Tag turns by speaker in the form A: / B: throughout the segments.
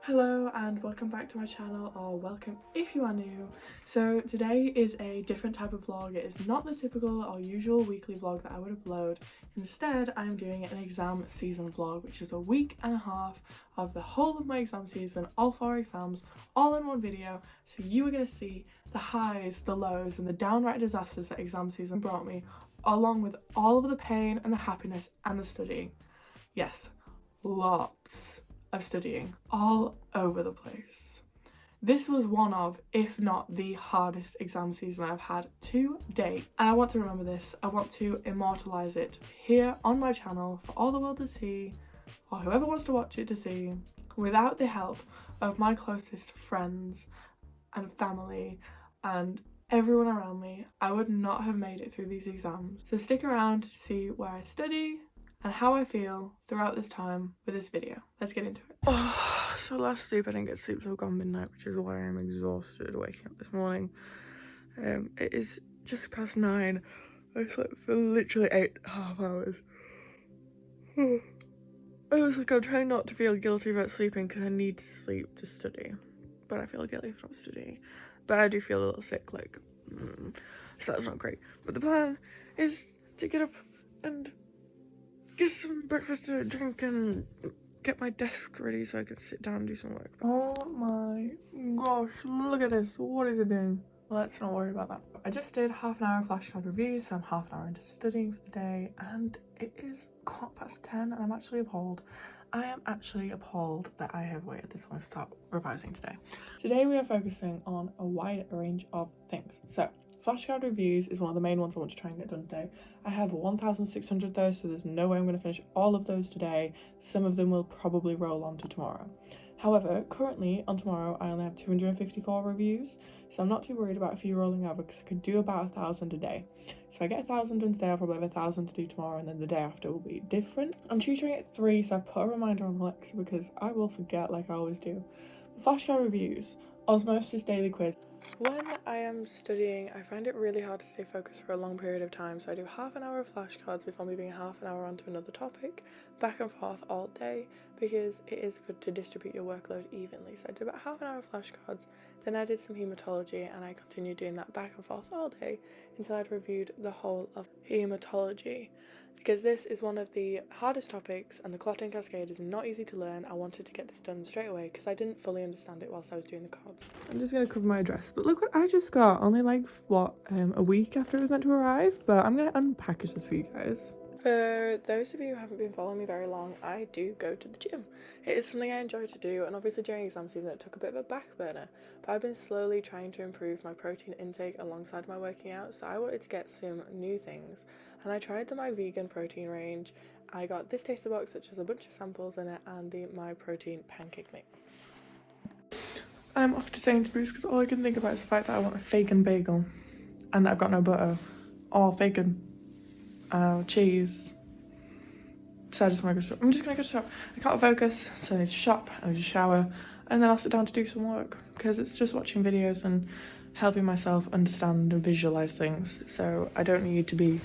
A: Hello and welcome back to my channel, or welcome if you are new. So today is a different type of vlog. It is not the typical or usual weekly vlog that I would upload. Instead, I'm doing an exam season vlog, which is a week and a half of the whole of my exam season, all 4 exams, all in one video. So you are going to see the highs, the lows and the downright disasters that exam season brought me, along with all of the pain and the happiness and the studying. Yes, lots of studying all over the place. This was one of, if not the hardest exam season I've had to date, and I want to remember this. I want to immortalise it here on my channel for all the world to see, or whoever wants to watch it to see. Without the help of my closest friends and family and everyone around me, I would not have made it through these exams. So stick around to see where I study and how I feel throughout this time with this video. Let's get into it. Oh, so last sleep I didn't get sleep till gone midnight, which is why I'm exhausted waking up this morning. It is just past 9. I slept for literally 8.5 hours. I was like, I'm trying not to feel guilty about sleeping because I need to sleep to study, but I feel guilty for not studying. But I do feel a little sick, so that's not great. But the plan is to get up and get some breakfast to drink and get my desk ready so I can sit down and do some work. Oh my gosh, look at this. What is it doing? Let's not worry about that. I just did half an hour of flashcard reviews, so I'm half an hour into studying for the day, and it is 10:15 and I'm actually appalled. I am actually appalled that I have waited this long to start revising today. Today we are focusing on a wide range of things. So flashcard reviews is one of the main ones I want to try and get done today. I have 1,600 of those, so there's no way I'm going to finish all of those today. Some of them will probably roll on to tomorrow. However, currently on tomorrow I only have 254 reviews, so I'm not too worried about a few rolling over because I could do about 1,000 a day. So if I get 1,000 done today, I'll probably have 1,000 to do tomorrow, and then the day after will be different. I'm tutoring at 3, so I've put a reminder on Alexa because I will forget like I always do. Flashcard reviews, osmosis daily quiz. When I am studying, I find it really hard to stay focused for a long period of time, so I do half an hour of flashcards before moving half an hour onto another topic, back and forth all day, because it is good to distribute your workload evenly. So I did about half an hour of flashcards, then I did some haematology, and I continued doing that back and forth all day until I'd reviewed the whole of haematology. Because this is one of the hardest topics and the clotting cascade is not easy to learn, I wanted to get this done straight away because I didn't fully understand it whilst I was doing the cards. I'm just going to cover my address, but look what I just got, only like, a week after it was meant to arrive, but I'm going to unpackage this for you guys. For those of you who haven't been following me very long, I do go to the gym. It is something I enjoy to do, and obviously during exam season it took a bit of a back burner, but I've been slowly trying to improve my protein intake alongside my working out, so I wanted to get some new things, and I tried the My Vegan protein range. I got this taster box which has a bunch of samples in it, and the My Protein pancake mix. I'm off to Sainsbury's because all I can think about is the fact that I want a vegan bagel and that I've got no butter or bacon. Cheese. So I just want to go to shop. I'm just going to go to shop. I can't focus, so I need to shop, I need to shower, and then I'll sit down to do some work because it's just watching videos and helping myself understand and visualise things. So I don't need to be...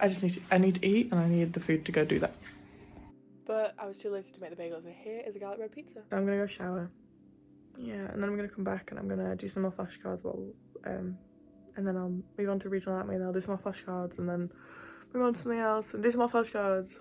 A: I need to eat and I need the food to go do that. But I was too lazy to make the bagel, so here is a garlic bread pizza. So I'm going to go shower. Yeah, and then I'm going to come back and I'm going to do some more flashcards and then I'll move on to regional anatomy, and I'll do some more flashcards, and then move on to something else, and do some more flashcards.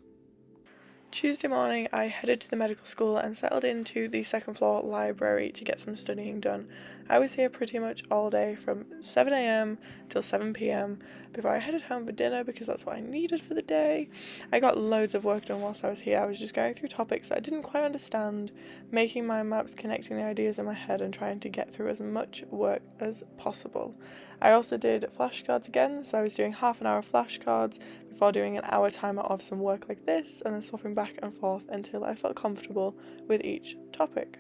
A: Tuesday morning, I headed to the medical school and settled into the second floor library to get some studying done. I was here pretty much all day from 7 AM till 7 PM before I headed home for dinner because that's what I needed for the day. I got loads of work done whilst I was here. I was just going through topics that I didn't quite understand, making mind maps, connecting the ideas in my head and trying to get through as much work as possible. I also did flashcards again, so I was doing half an hour of flashcards before doing an hour timer of some work like this and then swapping back and forth until I felt comfortable with each topic.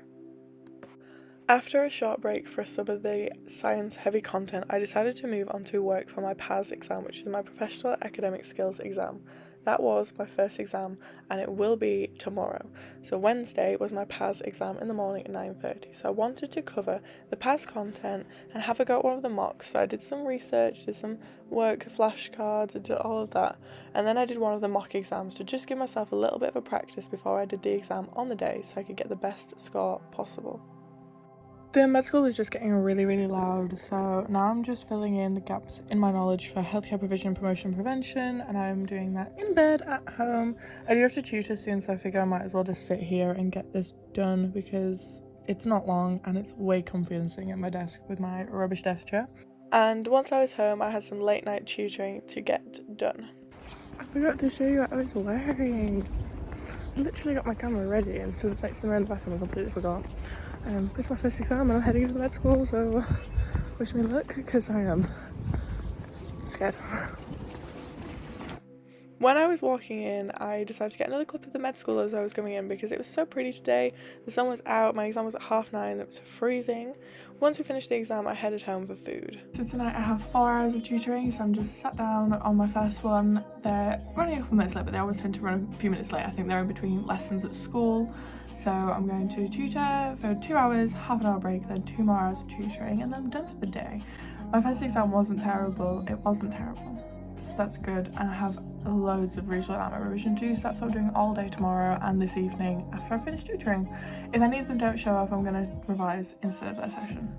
A: After a short break for some of the science-heavy content, I decided to move on to work for my PAS exam, which is my Professional Academic Skills exam. that was my first exam, and it will be tomorrow. So Wednesday was my PAS exam in the morning at 9:30. So I wanted to cover the PAS content and have a go at one of the mocks. So I did some research, did some work, flashcards, I did all of that. And then I did one of the mock exams to just give myself a little bit of a practice before I did the exam on the day so I could get the best score possible. The med school is just getting really, really loud, so now I'm just filling in the gaps in my knowledge for healthcare provision, promotion, prevention, and I'm doing that in bed at home. I do have to tutor soon, so I figure I might as well just sit here and get this done because it's not long and it's way comfier than sitting at my desk with my rubbish desk chair. And once I was home, I had some late night tutoring to get done. I forgot to show you what I was wearing. I literally got my camera ready and stood next to me in the bathroom and completely forgot. This is my first exam and I'm heading to med school, so wish me luck because I am scared. When I was walking in, I decided to get another clip of the med school as I was going in because it was so pretty today. The sun was out, my exam was at 9:30, it was freezing. Once we finished the exam, I headed home for food. So tonight I have 4 hours of tutoring, so I'm just sat down on my first one. They're running a couple minutes late, but they always tend to run a few minutes late. I think they're in between lessons at school. So I'm going to tutor for 2 hours, half an hour break, then 2 more hours of tutoring, and then I'm done for the day. My first exam wasn't terrible, so that's good, and I have loads of regional AMA revision to do, so that's what I'm doing all day tomorrow and this evening after I finish tutoring. If any of them don't show up, I'm going to revise instead of their session.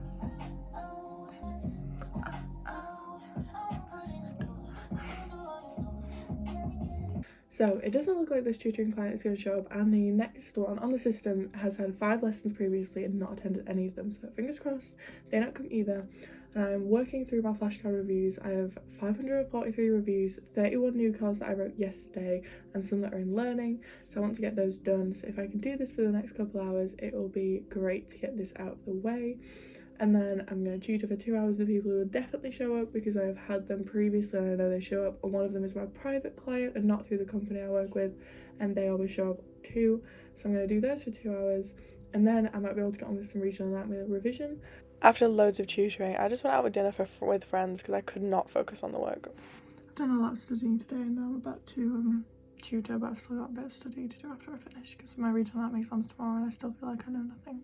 A: So it doesn't look like this tutoring client is going to show up, and the next one on the system has had 5 lessons previously and not attended any of them, so fingers crossed they don't come either. And I'm working through my flashcard reviews. I have 543 reviews, 31 new cards that I wrote yesterday and some that are in learning, so I want to get those done. So if I can do this for the next couple hours, it will be great to get this out of the way. And then I'm going to tutor for 2 hours with people who will definitely show up because I have had them previously and I know they show up, and one of them is my private client and not through the company I work with, and they always show up too. So I'm going to do those for 2 hours, and then I might be able to get on with some regional anatomy revision. After loads of tutoring, I just went out with dinner with friends because I could not focus on the work. I've done a lot of studying today and now I'm about to tutor, but I've still got a bit of studying to do after I finish because my regional anatomy exam's tomorrow and I still feel like I know nothing.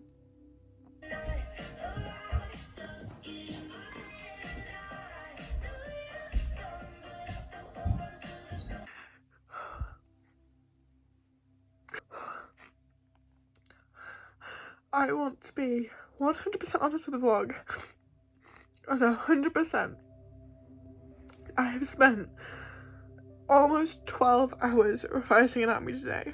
A: I want to be 100% honest with the vlog, and 100%. I have spent almost 12 hours revising anatomy today,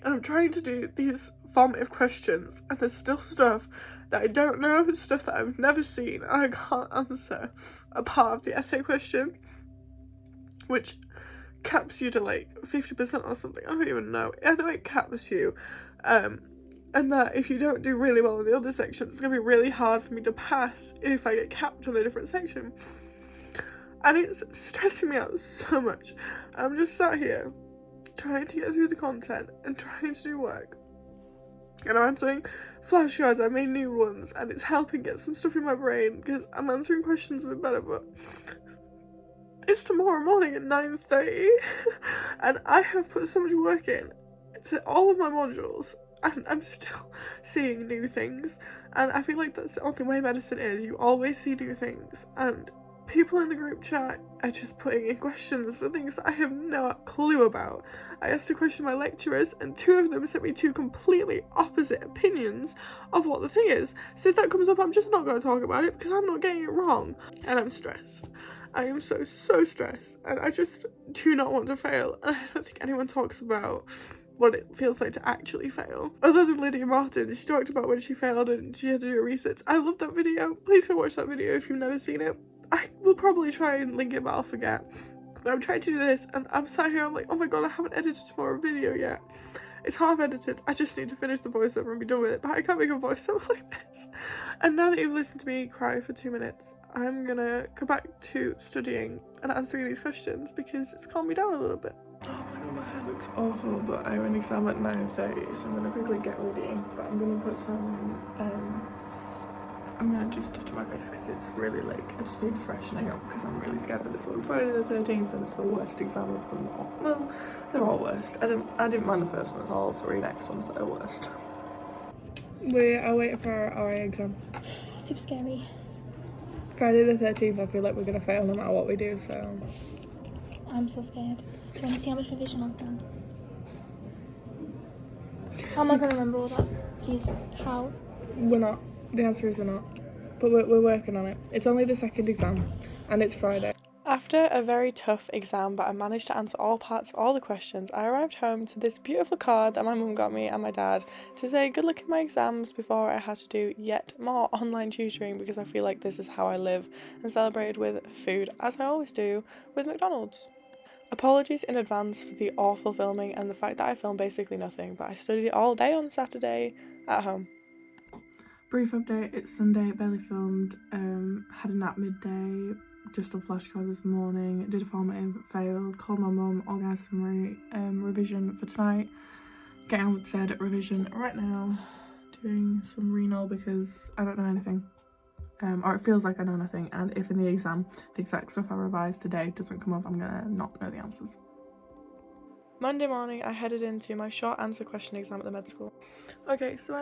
A: and I'm trying to do these formative questions, and there's still stuff that I don't know, stuff that I've never seen, and I can't answer a part of the essay question, which caps you to like 50% or something. I don't even know. I know it caps you, and that if you don't do really well in the other sections, it's going to be really hard for me to pass if I get capped on a different section. And it's stressing me out so much. I'm just sat here trying to get through the content and trying to do work. And I'm answering flashcards, I made new ones, and it's helping get some stuff in my brain because I'm answering questions a bit better, but it's tomorrow morning at 9:30 and I have put so much work in to all of my modules, and I'm still seeing new things, and I feel like that's the only way medicine is. You always see new things, and people in the group chat are just putting in questions for things that I have no clue about. I asked a question to my lecturers and 2 of them sent me 2 completely opposite opinions of what the thing is. So if that comes up, I'm just not going to talk about it because I'm not getting it wrong, and I'm stressed. I am so stressed, and I just do not want to fail, and I don't think anyone talks about what it feels like to actually fail. Other than Lydia Martin, she talked about when she failed and she had to do a resit. I love that video. Please go watch that video if you've never seen it. I will probably try and link it, but I'll forget. But I'm trying to do this, and I'm sat here, I'm like, oh my god, I haven't edited tomorrow video yet. It's half edited. I just need to finish the voiceover and be done with it, but I can't make a voiceover like this. And now that you've listened to me cry for 2 minutes, I'm gonna go back to studying and answering these questions because it's calmed me down a little bit. Oh my god, my hair looks awful, but I have an exam at 9:30, so I'm gonna quickly get ready. But I'm gonna put some I'm gonna just touch my face because it's really like I just need freshening up because I'm really scared of this one. Friday the 13th, and it's the worst exam of them all. Well, they're all worst. I didn't mind the first one. It's all three next ones that are worst. We are waiting for our exam.
B: Super scary.
A: Friday the 13th. I feel like we're gonna fail no matter what we do. So
B: I'm so scared. Do you want to see how much revision I've done? How am I gonna remember all that? Please, how?
A: we're not. The answer is we're not. But we're working on it. It's only the second exam, and it's Friday. After a very tough exam, but I managed to answer all parts of all the questions, I arrived home to this beautiful card that my mum got me and my dad to say good luck in my exams before I had to do yet more online tutoring because I feel like this is how I live, and celebrated with food, as I always do, with McDonald's. Apologies in advance for the awful filming and the fact that I filmed basically nothing, but I studied all day on Saturday at home. Brief update, it's Sunday, barely filmed, had a nap midday, just on flashcards this morning, did a formative, failed, called my mum, organised some revision for tonight, getting on with said revision right now, doing some renal because I don't know anything, or it feels like I know nothing, and if in the exam the exact stuff I revised today doesn't come up, I'm gonna not know the answers. Monday morning, I headed into my short answer question exam at the med school. Okay, so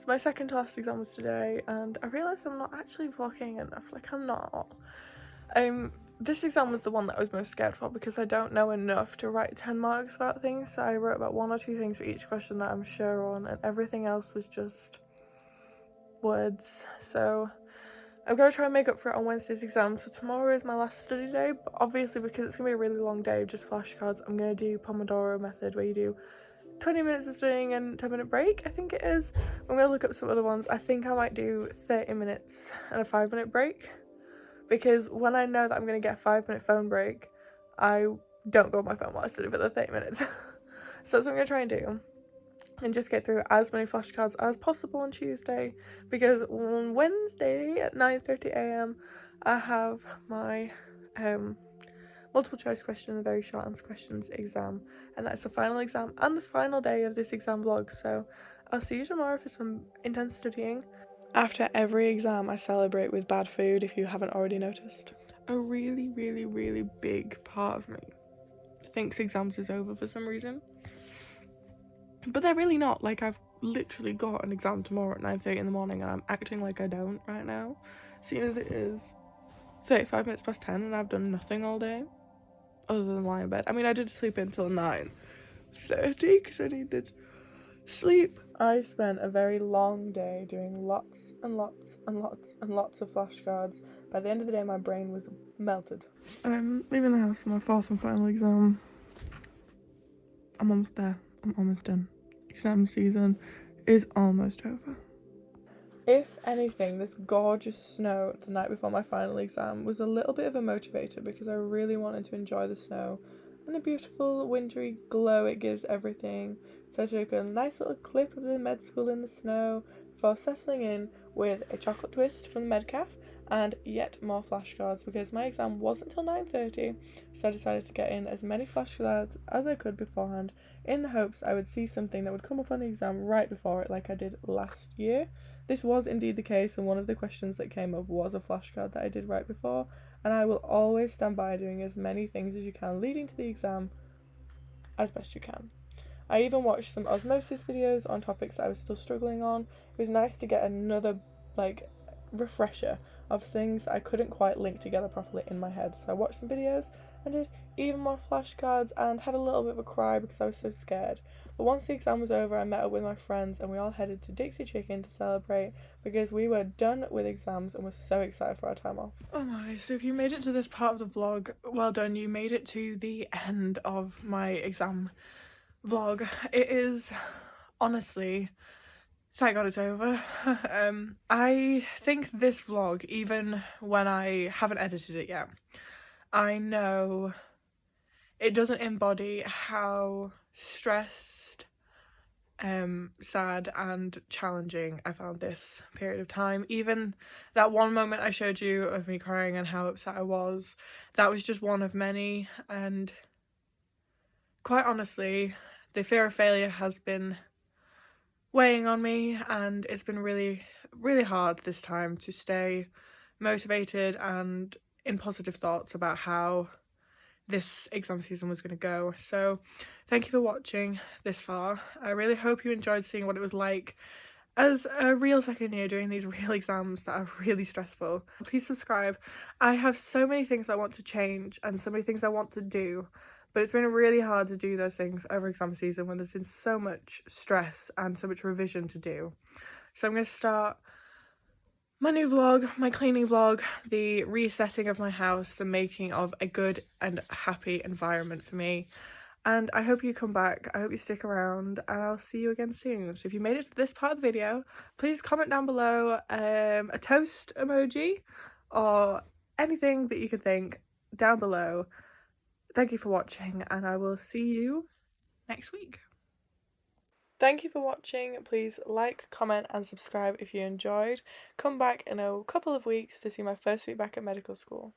A: my second to last exam was today, and I realised I'm not actually vlogging enough. Like, I'm not. This exam was the one that I was most scared for because I don't know enough to write 10 marks about things. So I wrote about 1 or 2 things for each question that I'm sure on, and everything else was just words. So I'm going to try and make up for it on Wednesday's exam. So tomorrow is my last study day, but obviously because it's going to be a really long day of just flashcards, I'm going to do Pomodoro method where you do 20 minutes of studying and 10-minute break, I think it is. I'm going to look up some other ones. I think I might do 30 minutes and a 5-minute break, because when I know that I'm going to get a 5-minute phone break, I don't go on my phone while I study for the 30 minutes. So that's what I'm going to try and do, and just get through as many flashcards as possible on Tuesday, because on Wednesday at 9:30 a.m. I have my multiple choice question and very short answer questions exam, and that's the final exam and the final day of this exam vlog. So I'll see you tomorrow for some intense studying. After every exam I celebrate with bad food, if you haven't already noticed. A really, really, really big part of me thinks exams is over for some reason, but they're really not. Like, I've literally got an exam tomorrow at 9:30 in the morning and I'm acting like I don't right now, seeing as it is 35 minutes past 10 and I've done nothing all day other than lie in bed. I mean, I did sleep until 9:30 because I needed sleep. I spent a very long day doing lots and lots and lots and lots of flashcards. By the end of the day, my brain was melted. I'm leaving the house for my fourth and final exam. I'm almost there. I'm almost done. Exam season is almost over. If anything, this gorgeous snow the night before my final exam was a little bit of a motivator because I really wanted to enjoy the snow and the beautiful wintry glow it gives everything. So I took a nice little clip of the med school in the snow before settling in with a chocolate twist from the Medcaf and yet more flashcards because my exam wasn't until 9:30, so I decided to get in as many flashcards as I could beforehand in the hopes I would see something that would come up on the exam right before it like I did last year. This was indeed the case, and one of the questions that came up was a flashcard that I did right before, and I will always stand by doing as many things as you can leading to the exam as best you can. I even watched some osmosis videos on topics that I was still struggling on. It was nice to get another, refresher of things I couldn't quite link together properly in my head. So I watched some videos and did even more flashcards and had a little bit of a cry because I was so scared. But once the exam was over, I met up with my friends and we all headed to Dixie Chicken to celebrate because we were done with exams and were so excited for our time off. Oh my, so if you made it to this part of the vlog, well done, you made it to the end of my exam vlog. It is honestly, thank God it's over. I think this vlog, even when I haven't edited it yet, I know it doesn't embody how stressed, sad and challenging I found this period of time. Even that one moment I showed you of me crying and how upset I was, that was just one of many, and quite honestly, the fear of failure has been weighing on me, and it's been really, really hard this time to stay motivated and in positive thoughts about how this exam season was going to go. So thank you for watching this far. I really hope you enjoyed seeing what it was like as a real second year doing these real exams that are really stressful. Please subscribe. I have so many things I want to change and so many things I want to do, but it's been really hard to do those things over exam season when there's been so much stress and so much revision to do. So I'm going to start my new vlog, my cleaning vlog, the resetting of my house, the making of a good and happy environment for me. And I hope you come back, I hope you stick around, and I'll see you again soon. So if you made it to this part of the video, please comment down below a toast emoji or anything that you can think down below. Thank you for watching, and I will see you next week. Thank you for watching. Please like, comment and subscribe if you enjoyed. Come back in a couple of weeks to see my first week back at medical school.